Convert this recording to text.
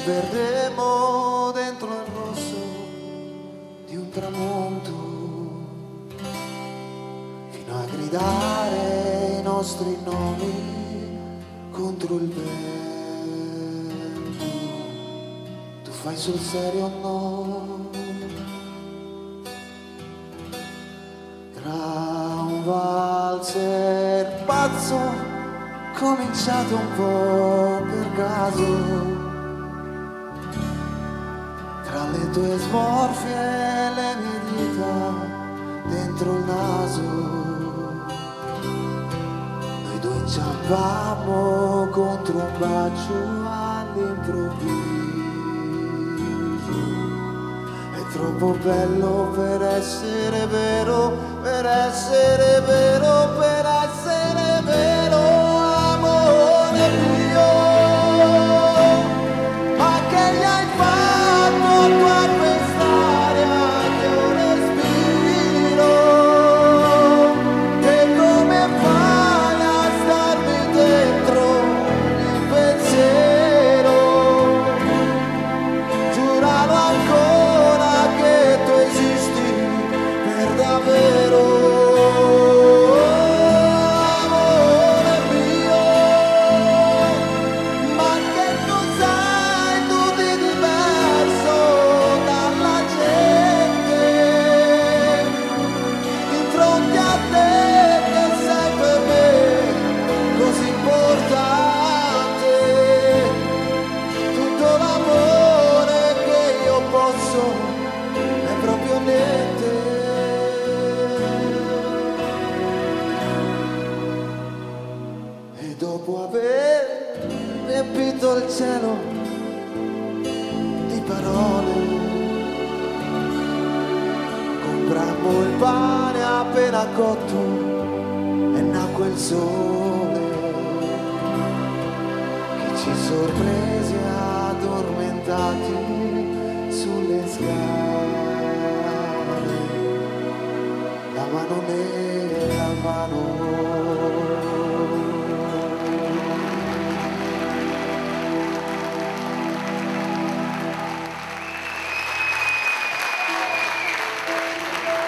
perdemmo dentro il rosso di un tramonto, fino a gridare i nostri nomi contro il vento. Tu fai sul serio o no? Tra un valzer pazzo cominciato un po' per caso, tra le tue smorfie e le mie dita dentro il naso, noi due inciampammo contro un bacio all'improvviso. È troppo bello per essere vero, per essere vero, per essere vero, amore mio. Ma che gli hai fatto a quest'aria che io respiro? E come fai a starmi dentro il pensiero? Giuralo ancora che tu esisti per davvero, amore mio. Ma che cos'hai tu di diverso dalla gente di fronte a te, che sei per me così importante? Tutto l'amore che io posso è proprio niente. E dopo aver riempito il cielo di parole, comprammo il pane appena cotto e nacque il sole che ci sorprese addormentati sulle scale, la mano nera, la mano